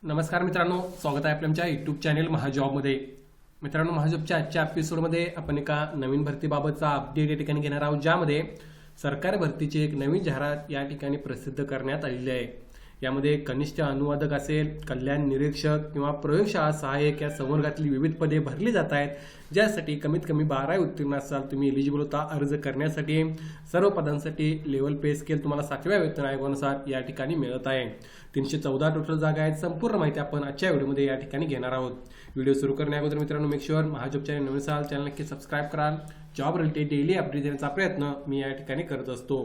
नमस्कार मित्रांनो, स्वागत आहे आपल्या आमच्या यूट्यूब चॅनेल महाजॉबमध्ये. मित्रांनो, महाजॉबच्या आजच्या एपिसोडमध्ये आपण एका नवीन भरतीबाबतचा अपडेट या ठिकाणी घेणार आहोत, ज्यामध्ये सरकारी भरतीची एक नवीन जाहिरात या ठिकाणी प्रसिद्ध करण्यात आलेली आहे. यामध्ये कनिष्ठ अनुवादक असेल, कल्याण निरीक्षक किंवा प्रयोगशाळा सहाय्यक या संवर्गातली विविध पदे भरली जात आहेत, ज्यासाठी कमीत कमी 12 उत्तीर्ण असाल तुम्ही एलिजिबल होता अर्ज करण्यासाठी. सर्व पदांसाठी लेवल पे स्केल तुम्हाला 7व्या वेतन आयोगानुसार या ठिकाणी मिळत आहे. 314 टोटल जागा आहेत. संपूर्ण माहिती आपण आजच्या व्हिडिओमध्ये या ठिकाणी घेणार आहोत. व्हिडिओ सुरू करण्याअगोदर मित्रांनो, मेक शुअर महाजॉब चॅनल नवीन असाल चॅनल नक्की सबस्क्राईब करा. जॉब रिलेटेड डेली अपडेट देण्याचा प्रयत्न मी या ठिकाणी करत असतो.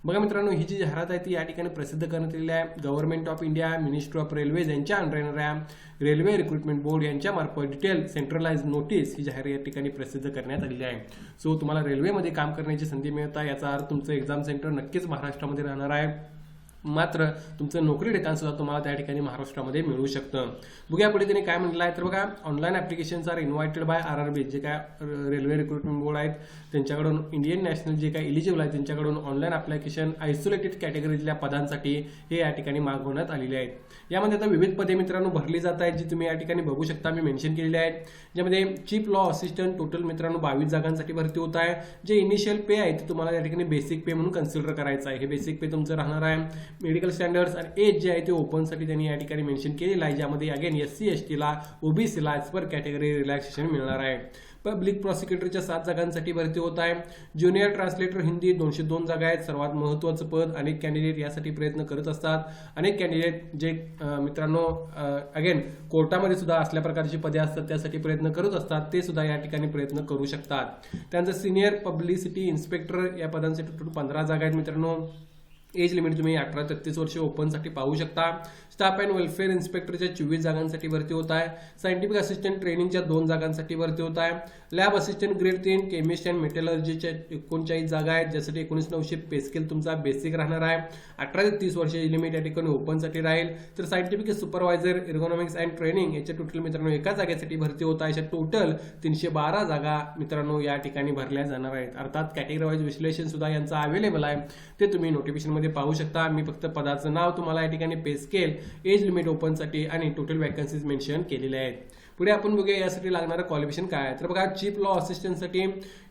बघा मित्रांनो, ही जी जाहिरात आहे ती या ठिकाणी प्रसिद्ध करण्यात आलेली आहे. Government of India, ministry of railways यांच्या अंडर येणाऱ्या रेल्वे रिक्रुटमेंट बोर्ड यांच्यामार्फत डिटेल सेंट्रलाइज नोटीस ही जाहिरात या ठिकाणी प्रसिद्ध करण्यात आलेली आहे. सो तुम्हाला रेल्वेमध्ये काम करण्याची संधी मिळत आहे. याचा अर्थ तुमचं एक्झाम सेंटर नक्कीच महाराष्ट्रामध्ये राहणार आहे. मात्र तुमचं नोकरी ठिकाण सुद्धा तुम्हाला त्या ठिकाणी महाराष्ट्रामध्ये मिळू शकतं. बघूया पुढे त्यांनी काय म्हटलं आहे. तर बघा, online applications are invited by RRB, जे काय रेल्वे रिक्रुटमेंट बोर्ड आहेत त्यांच्याकडून, इंडियन नॅशनल जे काय एलिजिबल आहेत त्यांच्याकडून ऑनलाईन ऍप्लिकेशन आयसोलेटेड कॅटेगरीतल्या पदांसाठी हे या ठिकाणी मागवण्यात आलेले आहेत. यामध्ये आता विविध पदे मित्रांनो भरली जात आहेत, जी तुम्ही या ठिकाणी बघू शकता. मी मेन्शन केलेले आहेत, ज्यामध्ये चीफ लॉ असिस्टंट टोटल मित्रांनो 22 जागांसाठी भरती होत आहे. जे इनिशियल पे आहे ते तुम्हाला या ठिकाणी बेसिक पे म्हणून कन्सिडर करायचं आहे. हे बेसिक पे तुमचं राहणार आहे. मेडिकल स्टँडर्ड्स आणि एज जे आहे ते ओपनसाठी त्यांनी या ठिकाणी मेन्शन केलेलं आहे, ज्यामध्ये अगेन SC ST ला OBC ला ॲज पर कॅटेगरी रिलॅक्सेशन मिळणार आहे. पब्लिक प्रॉसिक्युटरच्या 7 जागांसाठी भरती होत आहे. ज्युनियर ट्रान्सलेटर हिंदी 202 जागा आहेत. सर्वात महत्त्वाचं पद. अनेक कॅन्डिडेट यासाठी प्रयत्न करत असतात. अनेक कॅन्डिडेट जे मित्रांनो अगेन कोर्टामध्ये सुद्धा असल्या प्रकारची पदे असतात त्यासाठी प्रयत्न करत असतात, ते सुद्धा या ठिकाणी प्रयत्न करू शकतात. त्यांचं सिनियर पब्लिसिटी इन्स्पेक्टर या पदांसाठी टोटल 15 जागा आहेत मित्रांनो. एज लिमिट तुम्ही 18 ते 33 वर्ष ओपनसाठी पाहू शकता. स्टाफ अँड वेलफेअर इन्स्पेक्टरच्या 24 जागांसाठी भरती होत आहे. सायंटिफिक असिस्टंट ट्रेनिंगच्या 2 जागांसाठी भरती होत आहे. Lab assistant grade 3 chemist and मेटलर्जीच्या 39 जागा आहेत, ज्यासाठी 19,900 पे स्केल तुमचा बेसिक राहणार आहे. 18 ते 30 वर्ष लिमिट या ठिकाणी ओपनसाठी राहील. तर scientific supervisor ergonomics and training याच्या टोटल मित्रांनो एका जागेसाठी भरती होत आहे. अशा टोटल 312 जागा मित्रांनो या ठिकाणी भरल्या जाणार आहेत. अर्थात कॅटेगरी वाईज विश्लेषण सुद्धा यांचं अवेलेबल आहे, ते तुम्ही नोटिफिकेशन पाहू शकता. मी फक्त पदाचं नाव तुम्हाला या ठिकाणी पे स्केल, एज लिमिट ओपनसाठी आणि टोटल वॅकन्सीज मेन्शन केलेले आहेत. पुढे आपण बघूया यासाठी लागणारं क्वालिफिकेशन काय आहे. तर बघा, चीफ लॉ असिस्टंटसाठी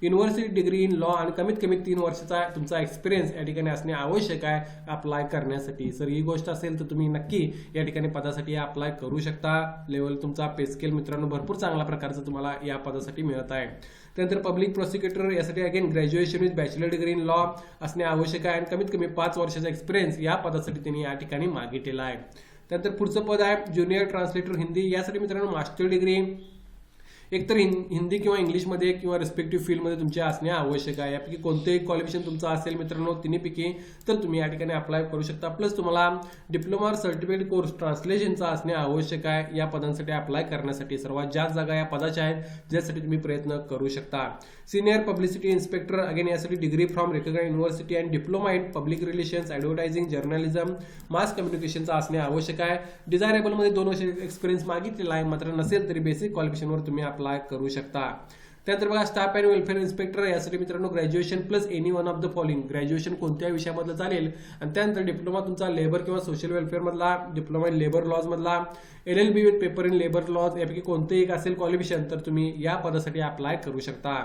युनिव्हर्सिटी डिग्री इन लॉ आणि कमीत कमी 3 वर्षाचा तुमचा एक्सपिरियन्स या ठिकाणी असणे आवश्यक आहे अप्लाय करण्यासाठी. सर ही गोष्ट असेल तर तुम्ही नक्की या ठिकाणी पदासाठी अप्लाय करू शकता. लेवल तुमचा पे स्केल मित्रांनो भरपूर चांगल्या प्रकारचं तुम्हाला या पदासाठी मिळत आहे. त्यानंतर पब्लिक प्रॉसिक्युटर यासाठी again graduation with bachelor degree in law असणे आवश्यक आहे आणि कमीत कमी 5 वर्षाचा एक्सपिरियन्स या पदासाठी त्यांनी या ठिकाणी मागितलेला आहे. त्यानंतर पुढचं पद आहे ज्युनियर ट्रान्सलेटर हिंदी. यासाठी मित्रांनो मास्टर डिग्री एकतर हिंदी किंवा इंग्लिशमध्ये किंवा रिस्पेक्टिव्ह फील्डमध्ये तुमचे असणे आवश्यक आहे. यापैकी कोणतेही क्वालिफिकेशन तुमचं असेल मित्रांनो तिन्हीपैकी, तर तुम्ही या ठिकाणी अप्लाय करू शकता. प्लस तुम्हाला डिप्लोमा सर्टिफिकेट कोर्स ट्रान्सलेशनचा असणे आवश्यक आहे या पदांसाठी अप्लाय करण्यासाठी. सर्वात जास्त जागा या पदाच्या आहेत, ज्यासाठी तुम्ही प्रयत्न करू शकता. सिनियर पब्लिसिटी इन्स्पेक्टर अगेन यासाठी degree from recognised university and diploma in public relations, advertising, journalism, mass कम्युनिकेशनचा असणे आवश्यक आहे. डिझायरेबलमध्ये 2 वर्ष एक्सपिरियन्स मागितलेला आहे, मात्र नसेल तरी बेसिक क्वालिफिकेशनवर तुम्ही अप्लाय करू शकता. त्यानंतर बघा, स्टाफ अँड वेलफेअर इन्स्पेक्टर यासाठी मित्रांनो graduation plus any one of the following. Graduation कोणत्या विषयामधलं चालेल आणि त्यानंतर डिप्लोमा तुमचा लेबर किंवा सोशल वेलफेअर मधला, डिप्लोमा इन लेबर लॉज मधला, LLB with paper in labour laws यापैकी कोणतेही एक असेल क्वालिफिकेशन तर तुम्ही या पदासाठी अप्लाय करू शकता.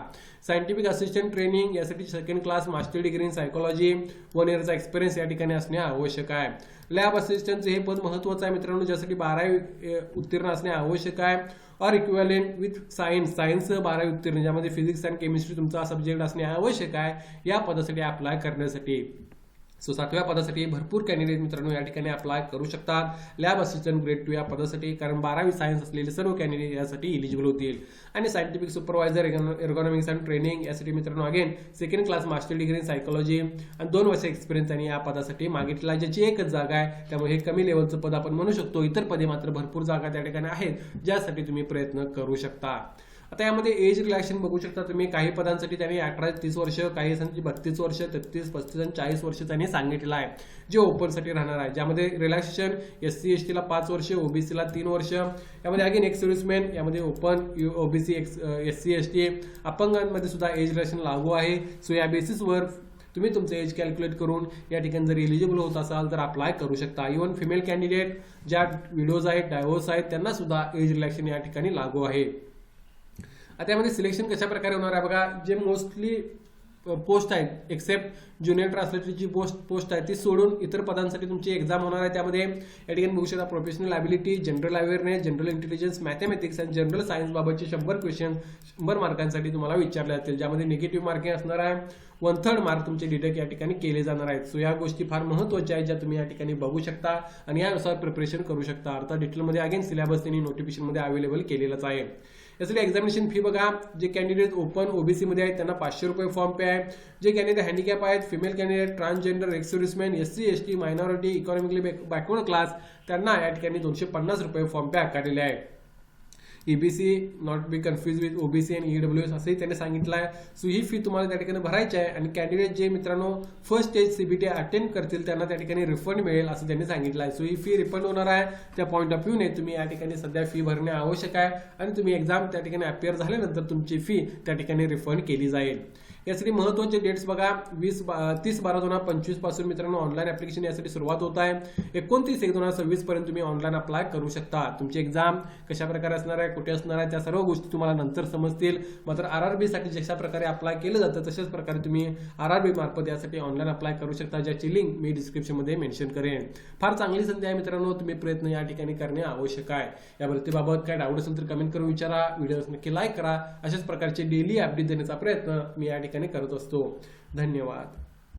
सायंटिफिक असिस्टंट ट्रेनिंग यासाठी 2nd class master degree in psychology, 1 इयरचा एक्सपिरियन्स या ठिकाणी असणे आवश्यक आहे. लॅब असिस्टंटचे हे पद महत्त्वाचं आहे मित्रांनो, ज्यासाठी 12वी उत्तीर्ण असणे आवश्यक आहे. और इक्विव्हॅलेंट विथ सायन्स 12वी उत्तीर्ण, ज्यामध्ये फिजिक्स अँड केमिस्ट्री तुमचा सब्जेक्ट असणे आवश्यक आहे या पदासाठी अप्लाय करण्यासाठी. सो 7व्या पदासाठी भरपूर कॅन्डिडेट मित्रांनो या ठिकाणी अप्लाय करू शकतात. लॅब असिस्टंट ग्रेड 2 या पदासाठी, कारण 12वी सायन्स असलेले सर्व कॅन्डिडेट यासाठी इलिजिबल होतील. आणि scientific supervisor ergonomics and training यासाठी मित्रांनो again 2nd class master degree in psychology आणि 2 वर्ष एक्सपिरियन्स आणि या पदासाठी मागितला, ज्याची एकच जागा आहे. त्यामुळे हे कमी लेवलचं पद आपण म्हणू शकतो. इतर पदे मात्र भरपूर जागा त्या ठिकाणी आहेत, ज्यासाठी तुम्ही प्रयत्न करू शकता. आता यामध्ये एज रिलॅक्सेशन बघू शकता तुम्ही. काही पदांसाठी त्यांनी 18 ते 30 वर्ष, काही 32 वर्ष, 33, 35 आणि 40 वर्ष त्यांनी सांगितलेलं आहे, जे ओपनसाठी राहणार आहे. ज्यामध्ये रिलॅक्सेशन SC ST ला 5 वर्ष, OBC ला 3 वर्ष. यामध्ये अगेन एक्स सर्व्हिसमॅन यामध्ये ओपन, OBC, SC ST अपंगांमध्ये सुद्धा एज रिलॅक्सेशन लागू आहे. सो या बेसिसवर तुम्ही तुमचं एज कॅल्क्युलेट करून या ठिकाणी जर एलिजिबल होत असाल तर अप्लाय करू शकता. इव्हन फिमेल कॅन्डिडेट ज्या विडोज आहेत, डायव्होर्स आहेत, त्यांना सुद्धा एज रिलॅक्सेशन या ठिकाणी लागू आहे. आता यामध्ये सिलेक्शन कशा प्रकारे होणार आहे बघा. जे मोस्टली पोस्ट आहेत एक्सेप्ट ज्युनियर ट्रान्सलेटरची पोस्ट आहे ती सोडून इतर पदांसाठी तुमची एक्झाम होणार आहे. त्यामध्ये या ठिकाणी बघू शकता professional ability, general awareness, general intelligence, mathematics आणि जनरल सायन्स बाबतचे 100 क्वेश्चन 100 मार्कांसाठी तुम्हाला विचारले जातील, ज्यामध्ये निगेटिव्ह मार्किंग असणार आहे. 1/3 मार्क तुमचे डिडक्ट या ठिकाणी केले जाणार आहेत. सो या गोष्टी फार महत्त्वाच्या आहेत ज्या तुम्ही या ठिकाणी बघू शकता आणि यानुसार प्रिपरेशन करू शकता. अर्थात डिटेलमध्ये अगेन सिलेबस त्यांनी नोटिफिकेशनमध्ये अवेलेबल केलेलाच आहे. यासाठी एक्झामिनेशन फी बघा. जे कॅन्डिडेट ओपन ओबीसी मध्ये आहेत त्यांना 500 रुपये फॉर्म पे आहे. जे कॅन्डिडेट हँडिकॅप आहेत, female candidate, transgender, ex serviceman, SC ST, minority, economically backward class त्यांना या ठिकाणी 250 रुपये फॉर्म पे आकारलेले आहे. EBC not be confuse with OBC आणि EWS असंही त्यांनी सांगितलं आहे. सो ही फी तुम्हाला त्या ठिकाणी भरायची आहे आणि कॅन्डिडेट जे मित्रांनो फर्स्ट स्टेज CBT अटेंड करतील त्यांना त्या ठिकाणी रिफंड मिळेल असं त्यांनी सांगितलं आहे. सो ही फी रिफंड होणार आहे. त्या पॉईंट ऑफ व्ह्यूने तुम्ही या ठिकाणी सध्या फी भरणे आवश्यक आहे आणि तुम्ही एक्झाम त्या ठिकाणी अपियर झाल्यानंतर तुमची फी त्या ठिकाणी रिफंड केली जाईल. यासाठी महत्त्वाचे डेट्स बघा. 30/12/2025 पासून मित्रांनो ऑनलाईन ऍप्लिकेशन यासाठी सुरुवात होत आहे. 29/1/2026 पर्यंत तुम्ही ऑनलाईन अप्लाय करू शकता. तुमची एक्झाम कशा प्रकारे असणार आहे, कुठे असणार आहे, त्या सर्व गोष्टी तुम्हाला नंतर समजतील. मात्र RRB साठी जशा प्रकारे अप्लाय केलं जातं तशाच प्रकारे तुम्ही RRB मार्फत यासाठी ऑनलाईन अप्लाय करू शकता, ज्याची लिंक मी डिस्क्रिप्शनमध्ये मेन्शन करेन. फार चांगली संधी आहे मित्रांनो, तुम्ही प्रयत्न या ठिकाणी करणे आवश्यक आहे. या भरतीबाबत काय डाऊट असेल तर कमेंट करून विचारा. व्हिडिओ नक्की लाईक करा. अशाच प्रकारचे डेली अपडेट देण्याचा प्रयत्न मी या ठिकाणी करत असतो. धन्यवाद.